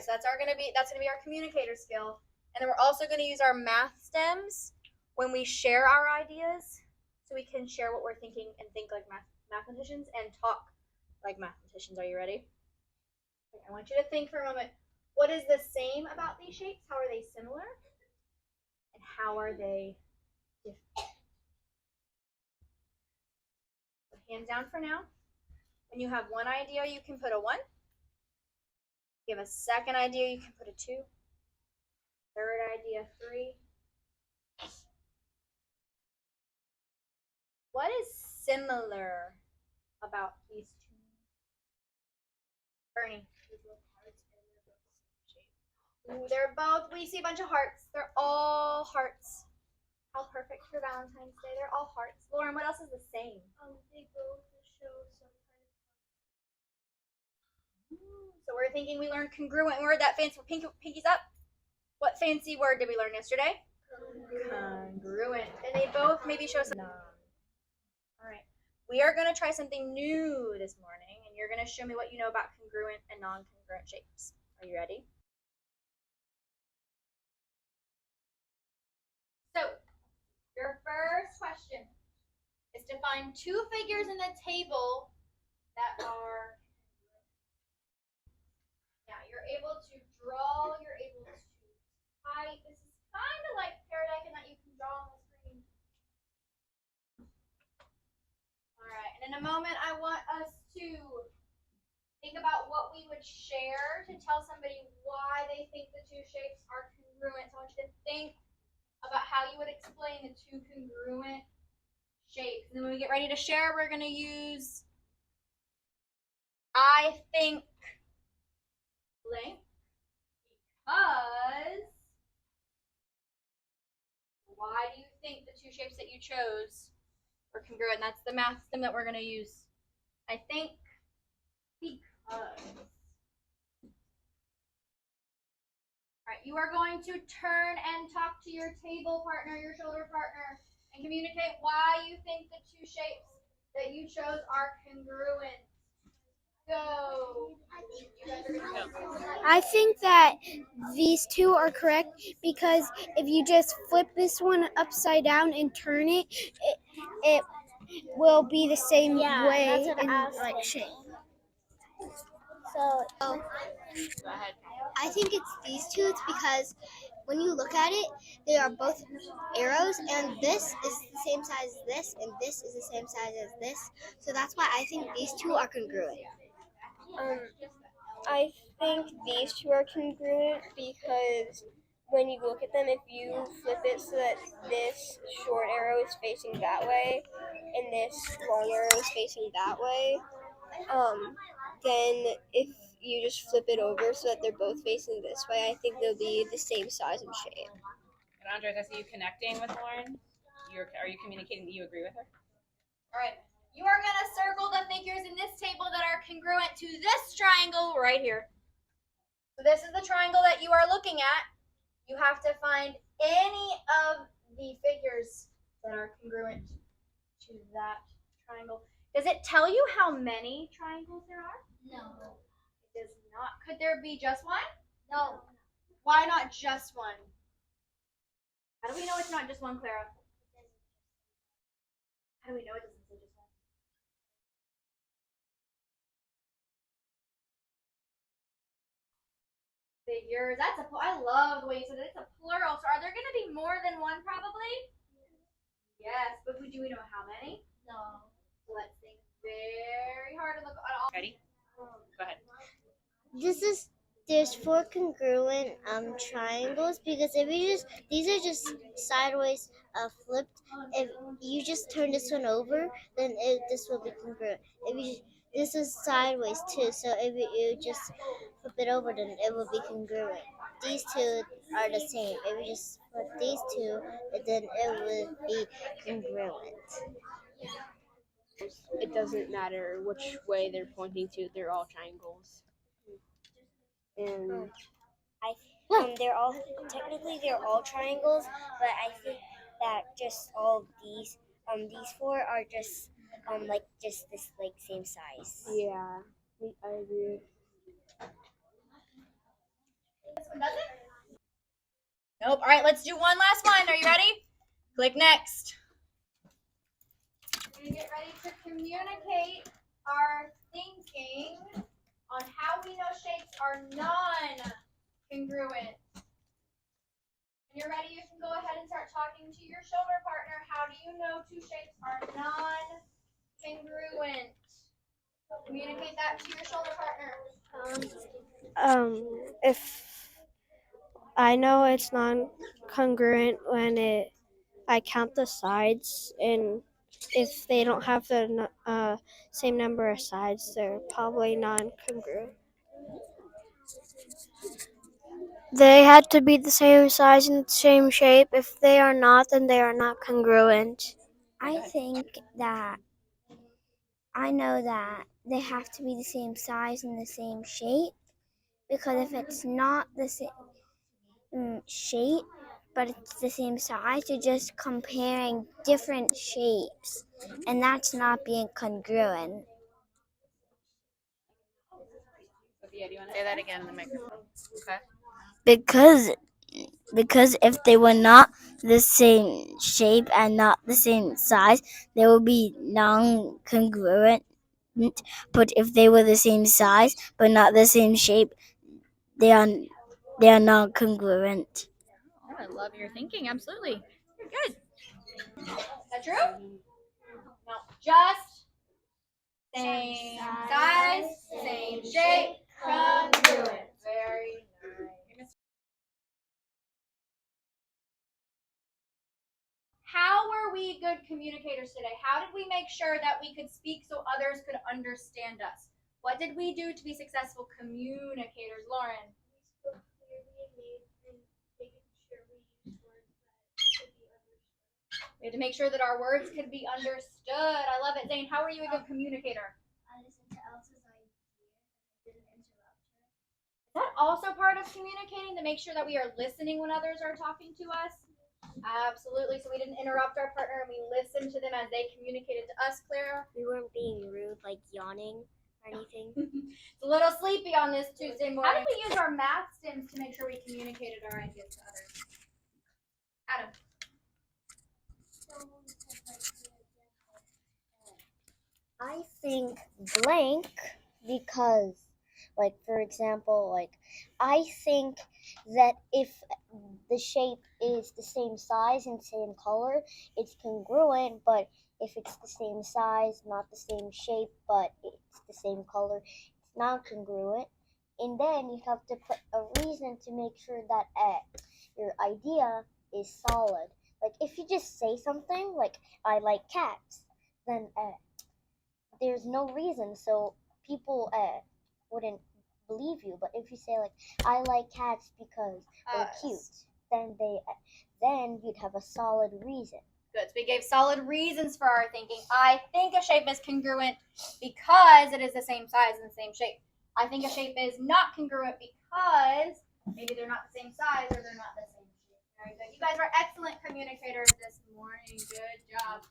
so that's gonna be our communicator skill. And then we're also gonna use our math stems when we share our ideas, so we can share what we're thinking and think like mathematicians and talk like mathematicians. Are you ready? Okay, I want you to think for a moment. What is the same about these shapes? How are they similar? And how are they different? So hands down for now. When you have one idea, you can put a 1. If you have a second idea, you can put a 2. Third idea, 3. What is similar about these two? Bernie. Ooh, they're both, we see a bunch of hearts. They're all hearts. How perfect for Valentine's Day. They're all hearts. Lauren, what else is the same? They both show some kind of. So we're thinking we learned congruent word, that fancy pinkies up. What fancy word did we learn yesterday? Congruent. And they both maybe show some. All right. We are going to try something new this morning, and you're going to show me what you know about congruent and non-congruent shapes. Are you ready? So, your first question is to find 2 figures in the table that are, you're able to draw, you're able to type. This is kind of like Paradise in that you can draw on the screen. All right, and in a moment, I want us to think about what we would share to tell somebody why they think the 2 shapes are congruent. So I want you to think about how you would explain the 2 congruent shapes. And then when we get ready to share, we're going to use I think blank because why do you think the 2 shapes that you chose were congruent? That's the math stem that we're going to use. I think because. All right, you are going to turn and talk to your table partner, your shoulder partner, and communicate why you think the 2 shapes that you chose are congruent. Go. I think that these 2 are correct because if you just flip this one upside down and turn it, it will be the same way in like shape. So I think it's these 2. It's because when you look at it, they are both arrows, and this is the same size as this, and this is the same size as this. So that's why I think these 2 are congruent. I think these 2 are congruent because when you look at them, if you flip it so that this short arrow is facing that way and this long arrow is facing that way, then if you just flip it over so that they're both facing this way, I think they'll be the same size and shape. And Andres, I see you connecting with Lauren. Are you communicating that you agree with her? All right. You are going to circle the figures in this table that are congruent to this triangle right here. So this is the triangle that you are looking at. You have to find any of the figures that are congruent to that triangle. Does it tell you how many triangles there are? No. It does not. Could there be just one? No. Why not just one? How do we know it's not just one, Clara? How do we know it doesn't say just one? Figures. I love the way you said it. It's a plural. So are there going to be more than one probably? Yes. But do we know how many? No. So let's think very hard and look at all. Ready? Go ahead. There's 4 congruent triangles because if you just, these are just sideways flipped. If you just turn this one over, then this will be congruent. This is sideways too, so if you just flip it over, then it will be congruent. These 2 are the same. If you just flip these 2, then it will be congruent. It doesn't matter which way they're pointing to, they're all triangles. And they're all triangles, but I think that just all these 4 are just this same size. yeah, I agree. one doesn't? Nope. All right, let's do one last one. Are you ready? Click next. We're going to get ready to communicate our thinking on how we know shapes are non-congruent. When you're ready, you can go ahead and start talking to your shoulder partner. How do you know two shapes are non-congruent? Communicate that to your shoulder partner. If I know it's non-congruent when I count the sides, and if they don't have the same number of sides, they're probably non-congruent. They had to be the same size and same shape. If they are not, then they are not congruent. I think that I know that they have to be the same size and the same shape, because if it's not the same shape but it's the same size, you're just comparing different shapes, and that's not being congruent. Sophia, do you want to say that again in the microphone? Okay. Because if they were not the same shape and not the same size, they would be non-congruent. But if they were the same size but not the same shape, they are non-congruent. Oh, I love your thinking. Absolutely. You're good. Is that true? No. Just same size, same shape, congruent. Very nice. How were we good communicators today? How did we make sure that we could speak so others could understand us? What did we do to be successful communicators, Lauren? We had to make sure that our words could be understood. I love it. Zane, how are you a good communicator? I listened to Elsa's idea and didn't interrupt her. Is that also part of communicating, to make sure that we are listening when others are talking to us? Absolutely. So we didn't interrupt our partner and we listened to them as they communicated to us, Clara. We weren't being rude, like yawning or anything. It's a little sleepy on this Tuesday morning. How did we use our math stems to make sure we communicated our ideas to others? Adam. I think blank because, like, for example, like, I think that if the shape is the same size and same color, it's congruent, but if it's the same size, not the same shape, but it's the same color, it's not congruent. And then you have to put a reason to make sure that your idea is solid. Like, if you just say something like, I like cats, then there's no reason, so people wouldn't believe you. But if you say like, I like cats because they're cute, then you'd have a solid reason. Good. So we gave solid reasons for our thinking. I think a shape is congruent because it is the same size and the same shape. I think a shape is not congruent because maybe they're not the same size or they're not the same shape. Very good. You guys were excellent communicators this morning. Good job.